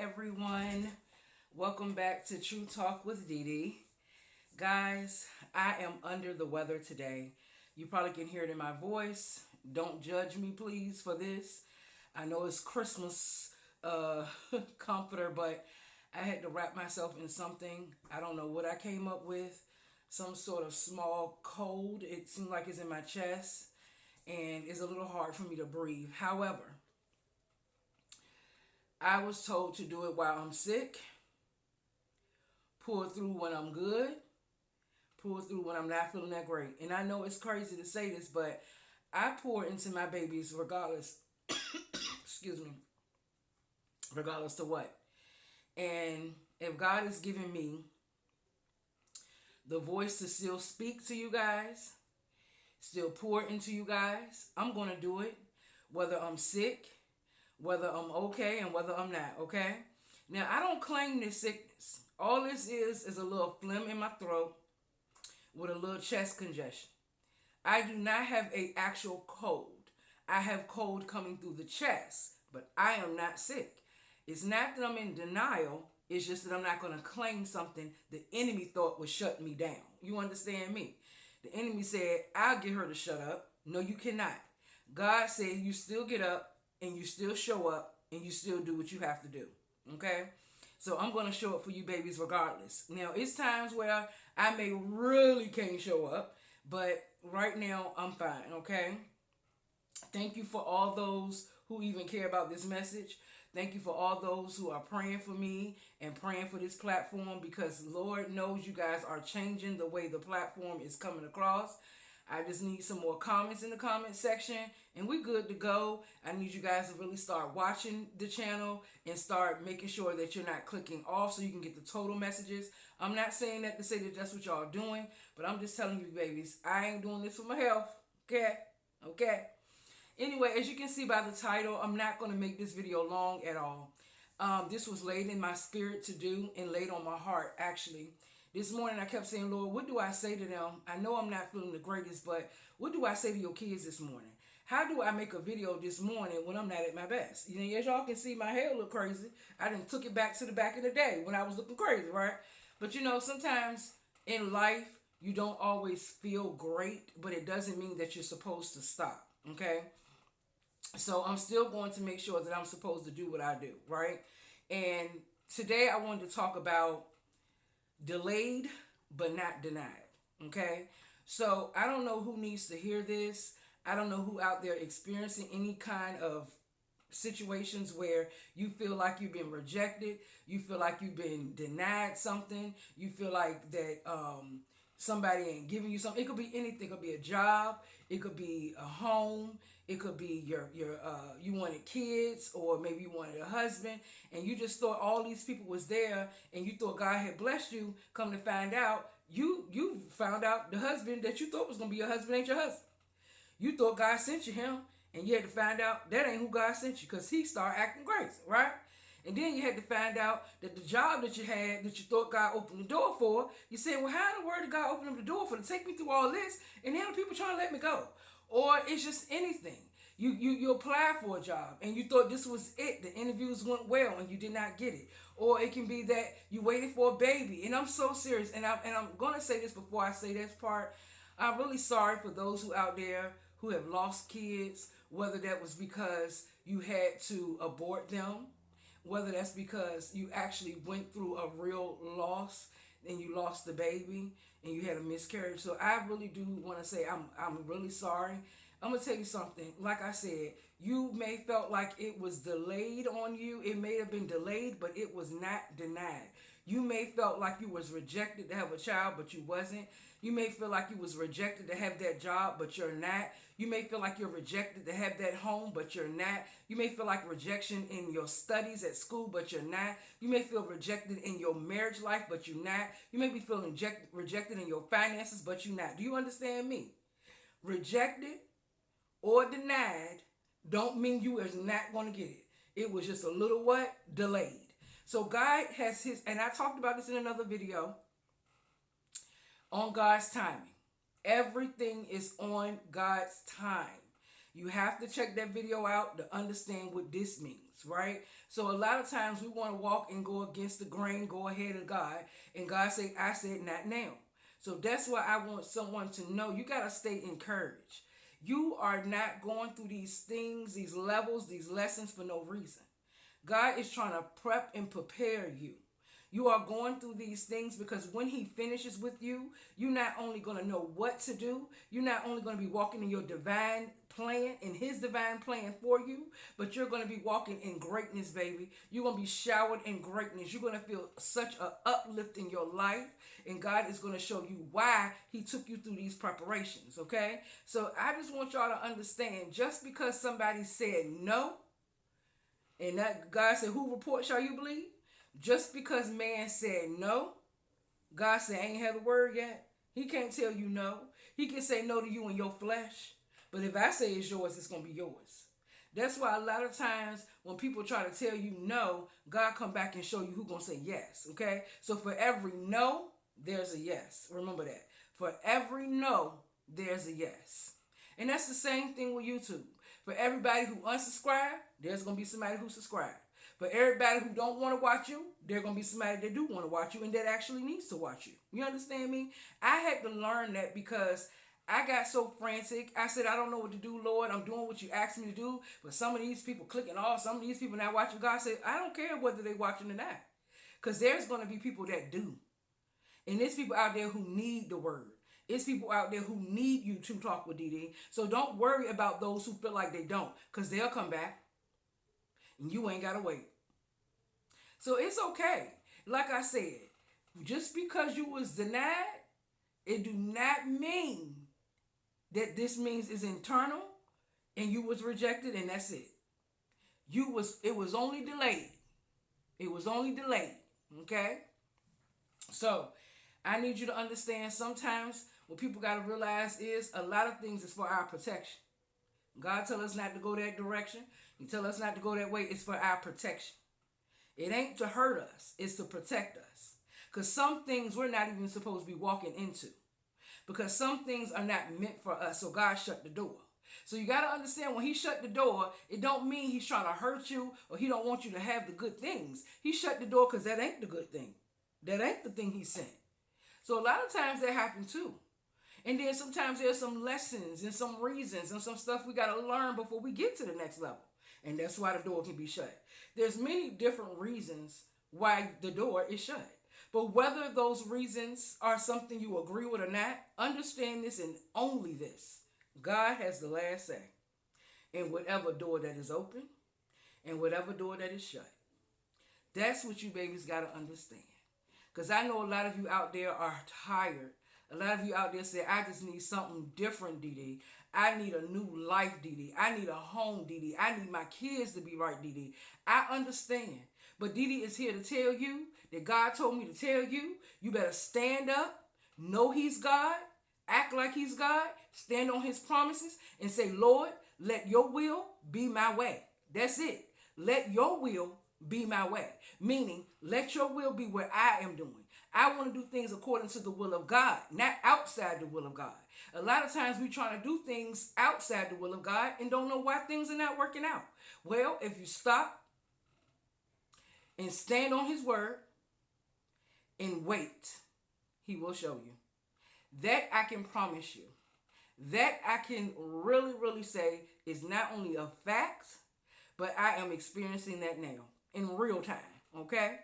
everyone. Welcome back to True Talk with Dee Dee. Guys, I am under the weather today. You probably can hear it in my voice. Don't judge me, please, for this. I know it's Christmas comforter, but I had to wrap myself in something. I don't know what I came up with. Some sort of small cold. It seemed like it's in my chest, and it's a little hard for me to breathe. However, I was told to do it while I'm sick, pull through when I'm good, pull through when I'm not feeling that great. And I know it's crazy to say this, but I pour into my babies regardless, excuse me, regardless to what. And if God is giving me the voice to still speak to you guys, still pour into you guys, I'm going to do it, whether I'm sick, whether I'm okay, and whether I'm not, okay? Now, I don't claim this sickness. All this is a little phlegm in my throat with a little chest congestion. I do not have an actual cold. I have cold coming through the chest, but I am not sick. It's not that I'm in denial. It's just that I'm not going to claim something the enemy thought was shutting me down. You understand me? The enemy said, I'll get her to shut up. No, you cannot. God said you still get up and you still show up and you still do what you have to do. Okay? So I'm going to show up for you babies regardless. Now, it's times where I may really can't show up, but right now I'm fine, okay? Thank you for all those who even care about this message. Thank you for all those who are praying for me and praying for this platform, because Lord knows you guys are changing the way the platform is coming across. I just need some more comments in the comment section and we good to go. I need you guys to really start watching the channel and start making sure that you're not clicking off so you can get the total messages. I'm not saying that to say that that's what y'all are doing, but I'm just telling you, babies, I ain't doing this for my health. Okay. Anyway, as you can see by the title, I'm not going to make this video long at all. This was laid in my spirit to do and laid on my heart, actually. This morning I kept saying, Lord, what do I say to them? I know I'm not feeling the greatest, but what do I say to your kids this morning? How do I make a video this morning when I'm not at my best? You know, as y'all can see, my hair look crazy. I done took it back to the back of the day when I was looking crazy, right? But you know, sometimes in life, you don't always feel great, but it doesn't mean that you're supposed to stop, okay? So I'm still going to make sure that I'm supposed to do what I do, right? And today I wanted to talk about delayed but not denied, okay? So I don't know who needs to hear this. I don't know who out there experiencing any kind of situations where you feel like you've been rejected, you feel like you've been denied something, you feel like that somebody ain't giving you something. It could be anything. It could be a job, it could be a home, it could be your you wanted kids, or maybe you wanted a husband, and you just thought all these people was there, and you thought God had blessed you. Come to find out, you found out the husband that you thought was gonna be your husband ain't your husband. You thought God sent you him, and you had to find out that ain't who God sent you, because he started acting crazy, right? And then you had to find out that the job that you had, that you thought God opened the door for, you said, well, how in the world did God open up the door for to take me through all this, and then the people trying to let me go? Or it's just anything. You applied for a job and you thought this was it. The interviews went well and you did not get it. Or it can be that you waited for a baby. And I'm so serious. And I'm going to say this before I say this part. I'm really sorry for those who out there who have lost kids, whether that was because you had to abort them, whether that's because you actually went through a real loss and you lost the baby and you had a miscarriage. So I really do want to say I'm really sorry. I'm going to tell you something. Like I said, you may felt like it was delayed on you. It may have been delayed, but it was not denied. You may felt like you was rejected to have a child, but you wasn't. You may feel like you was rejected to have that job, but you're not. You may feel like you're rejected to have that home, but you're not. You may feel like rejection in your studies at school, but you're not. You may feel rejected in your marriage life, but you're not. You may be feeling rejected in your finances, but you're not. Do you understand me? Rejected or denied don't mean you is not going to get it. It was just a little what? Delayed. So God has his, and I talked about this in another video, on God's timing. Everything is on God's time. You have to check that video out to understand what this means, right? So a lot of times we want to walk and go against the grain, go ahead of God, and God say, I said not now. So that's why I want someone to know you got to stay encouraged. You are not going through these things, these levels, these lessons for no reason. God is trying to prep and prepare you. You are going through these things because when he finishes with you, you're not only going to know what to do, you're not only going to be walking in your divine plan, in his divine plan for you, but you're going to be walking in greatness, baby. You're going to be showered in greatness. You're going to feel such an uplift in your life, and God is going to show you why he took you through these preparations, okay? So I just want y'all to understand, just because somebody said no, and that God said, who report shall you believe? Just because man said no, God said, I ain't had a word yet. He can't tell you no. He can say no to you in your flesh. But if I say it's yours, it's going to be yours. That's why a lot of times when people try to tell you no, God come back and show you who's going to say yes, okay? So for every no, there's a yes. Remember that. For every no, there's a yes. And that's the same thing with YouTube. For everybody who unsubscribe, there's going to be somebody who subscribe. For everybody who don't want to watch you, there's going to be somebody that do want to watch you and that actually needs to watch you. You understand me? I had to learn that because I got so frantic. I said, I don't know what to do, Lord. I'm doing what you asked me to do. But some of these people clicking off, some of these people not watching. God said, I don't care whether they watching or not. Because there's going to be people that do. And there's people out there who need the word. It's people out there who need you to talk with DD. So don't worry about those who feel like they don't. Because they'll come back. And you ain't got to wait. So it's okay. Like I said, just because you was denied, it do not mean that this means it's internal and you was rejected and that's it. It was only delayed. It was only delayed. Okay? So I need you to understand sometimes what people got to realize is a lot of things is for our protection. God tell us not to go that direction. He tell us not to go that way. It's for our protection. It ain't to hurt us. It's to protect us. Because some things we're not even supposed to be walking into. Because some things are not meant for us. So God shut the door. So you got to understand when he shut the door, it don't mean he's trying to hurt you or he don't want you to have the good things. He shut the door because that ain't the good thing. That ain't the thing he sent. So a lot of times that happens too. And then sometimes there's some lessons and some reasons and some stuff we got to learn before we get to the next level. And that's why the door can be shut. There's many different reasons why the door is shut. But whether those reasons are something you agree with or not, understand this and only this. God has the last say in whatever door that is open and whatever door that is shut. That's what you babies got to understand. Because I know a lot of you out there are tired. A lot of you out there say, I just need something different, DD. I need a new life, DD. I need a home, DD. I need my kids to be right, DD. I understand. But DD is here to tell you that God told me to tell you, you better stand up, know he's God, act like he's God, stand on his promises, and say, Lord, let your will be my way. That's it. Let your will be my way. Meaning, let your will be what I am doing. I want to do things according to the will of God, not outside the will of God. A lot of times we trying to do things outside the will of God and don't know why things are not working out. Well, if you stop and stand on his word and wait, he will show you. That I can promise you. That I can really, really say is not only a fact, but I am experiencing that now in real time, okay?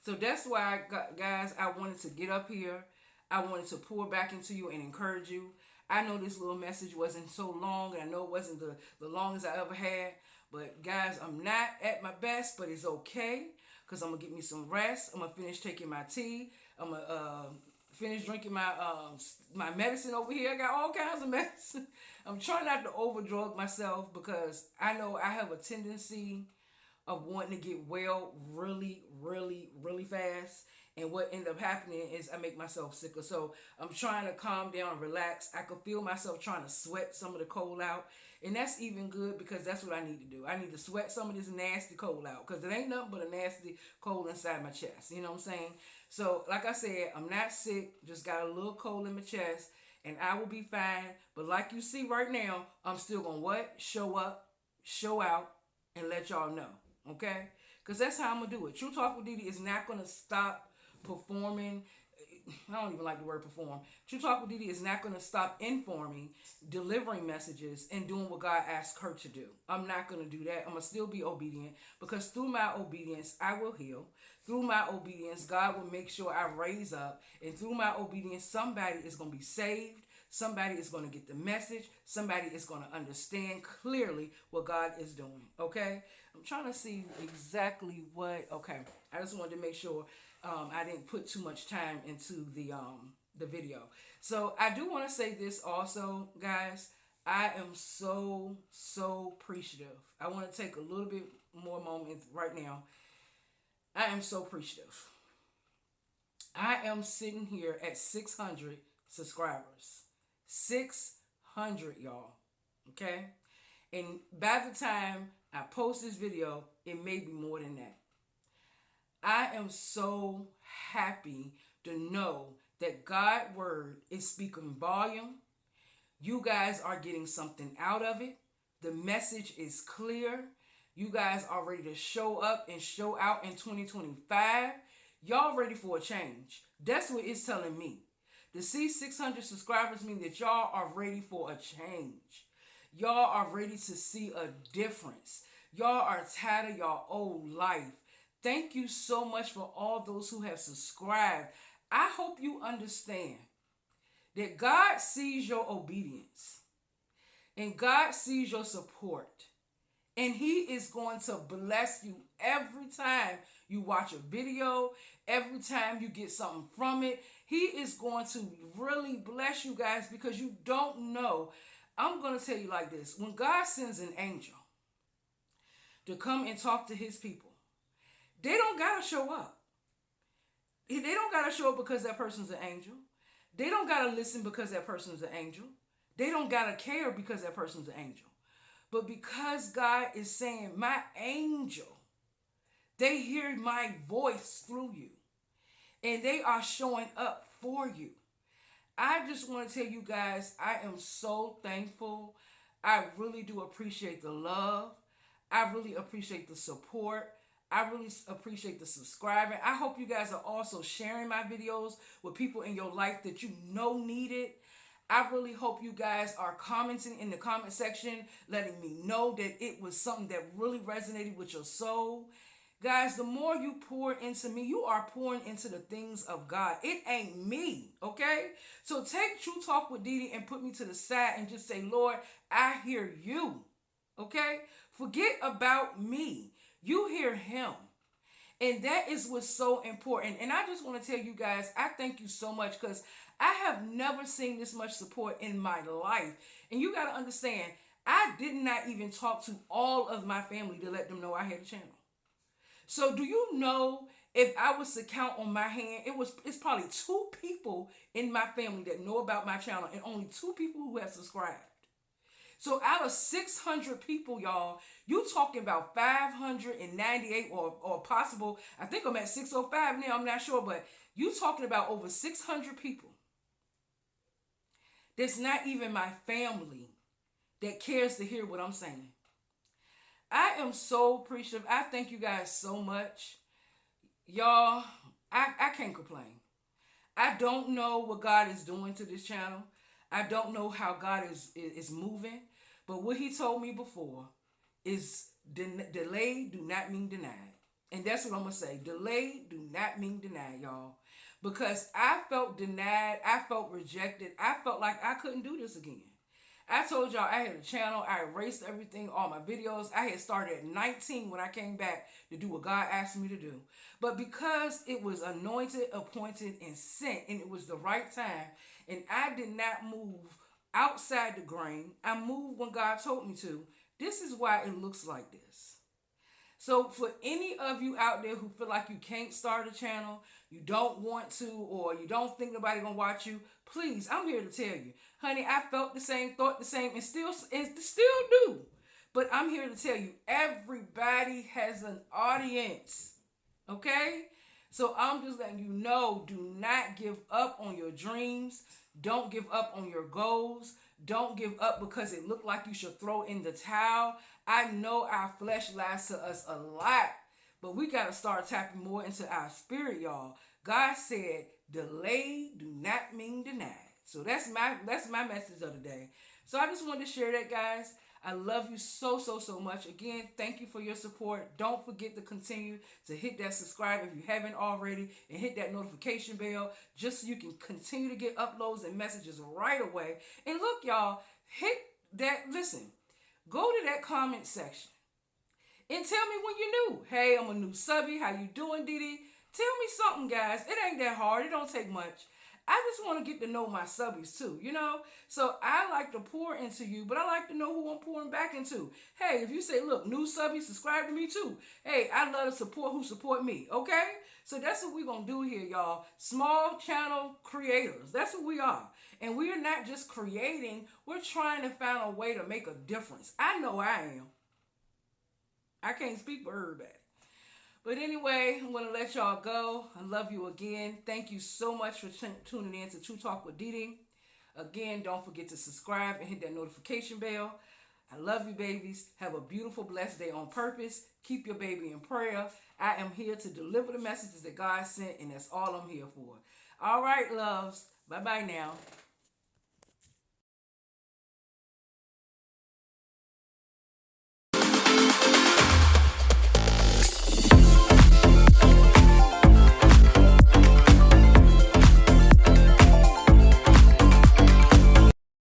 So that's why, guys, I wanted to get up here. I wanted to pour back into you and encourage you. I know this little message wasn't so long, and I know it wasn't the longest I ever had. But, guys, I'm not at my best, but it's okay because I'm going to get me some rest. I'm going to finish taking my tea. I'm going to finish drinking my medicine over here. I got all kinds of medicine. I'm trying not to overdrug myself because I know I have a tendency of wanting to get well really, really, really fast. And what ended up happening is I make myself sicker. So I'm trying to calm down and relax. I could feel myself trying to sweat some of the cold out. And that's even good because that's what I need to do. I need to sweat some of this nasty cold out because it ain't nothing but a nasty cold inside my chest. You know what I'm saying? So like I said, I'm not sick. Just got a little cold in my chest. and I will be fine. But like you see right now, I'm still going to what? Show up, show out, and let y'all know. Okay? Because that's how I'm going to do it. True Talk with Didi is not going to stop performing. I don't even like the word perform. True Talk with Didi is not going to stop informing, delivering messages, and doing what God asked her to do. I'm not going to do that. I'm going to still be obedient, because through my obedience, I will heal. Through my obedience, God will make sure I raise up. And through my obedience, somebody is going to be saved. Somebody is going to get the message. Somebody is going to understand clearly what God is doing. Okay? I'm trying to see exactly what. Okay. I just wanted to make sure I didn't put too much time into the video. So I do want to say this also, guys. I am so appreciative. I want to take a little bit more moment right now. I am so appreciative. I am sitting here at 600 subscribers. 600, y'all. Okay? And by the time I post this video, it may be more than that. I am so happy to know that God's word is speaking volume. You guys are getting something out of it. The message is clear. You guys are ready to show up and show out in 2025. Y'all ready for a change. That's what it's telling me. To see 600 subscribers mean that y'all are ready for a change. Y'all are ready to see a difference. Y'all are tired of y'all old life. Thank you so much for all those who have subscribed. I hope you understand that God sees your obedience and God sees your support. And he is going to bless you every time you watch a video, every time you get something from it. He is going to really bless you guys, because you don't know. I'm going to tell you like this. When God sends an angel to come and talk to his people, they don't got to show up. They don't got to show up because that person's an angel. They don't got to listen because that person's an angel. They don't got to care because that person's an angel. But because God is saying, my angel, they hear my voice through you. And they are showing up for you. I just want to tell you guys, I am so thankful. I really do appreciate the love. I really appreciate the support. I really appreciate the subscribing. I hope you guys are also sharing my videos with people in your life that you know need it. I really hope you guys are commenting in the comment section, letting me know that it was something that really resonated with your soul. Guys, the more you pour into me, you are pouring into the things of God. It ain't me, okay? So take True Talk with Didi and put me to the side and just say, Lord, I hear you, okay? Forget about me. You hear him. And that is what's so important. And I just want to tell you guys, I thank you so much, because I have never seen this much support in my life. And you got to understand, I did not even talk to all of my family to let them know I had a channel. So do you know, if I was to count on my hand, it's probably 2 people in my family that know about my channel, and only 2 people who have subscribed. So out of 600 people, y'all, you talking about 598 or possible, I think I'm at 605 now, I'm not sure, but you talking about over 600 people that's not even my family that cares to hear what I'm saying. I am so appreciative. I thank you guys so much. Y'all, I can't complain. I don't know what God is doing to this channel. I don't know how God is moving. But what he told me before is delay do not mean denied. And that's what I'm going to say. Delay do not mean denied, y'all. Because I felt denied. I felt rejected. I felt like I couldn't do this again. I told y'all I had a channel. I erased everything, all my videos. I had started at 19 when I came back to do what God asked me to do. But because it was anointed, appointed, and sent, and it was the right time, and I did not move outside the grain, I moved when God told me to. This is why it looks like this. So for any of you out there who feel like you can't start a channel, you don't want to, or you don't think nobody gonna watch you, please, I'm here to tell you. Honey, I felt the same, thought the same, and still do. But I'm here to tell you, everybody has an audience. Okay? So I'm just letting you know, do not give up on your dreams. Don't give up on your goals. Don't give up because it looked like you should throw in the towel. I know our flesh lies to us a lot, but we got to start tapping more into our spirit, y'all. God said, delayed do not mean denied. So that's my message of the day. So I just wanted to share that, guys. I love you so, so, so much. Again, thank you for your support. Don't forget to continue to hit that subscribe if you haven't already, and hit that notification bell just so you can continue to get uploads and messages right away. And look, y'all, hit that, listen, go to that comment section and tell me when you're new. Hey, I'm a new subby. How you doing, Didi? Tell me something, guys. It ain't that hard. It don't take much. I just want to get to know my subbies too, you know? So I like to pour into you, but I like to know who I'm pouring back into. Hey, if you say, look, new subbies, subscribe to me too. Hey, I love to support who support me, okay? So that's what we're going to do here, y'all. Small channel creators. That's what we are. And we are not just creating. We're trying to find a way to make a difference. I know I am. I can't speak for everybody. But anyway, I'm going to let y'all go. I love you again. Thank you so much for tuning in to True Talk with Didi. Again, don't forget to subscribe and hit that notification bell. I love you, babies. Have a beautiful, blessed day on purpose. Keep your baby in prayer. I am here to deliver the messages that God sent, and that's all I'm here for. All right, loves. Bye-bye now.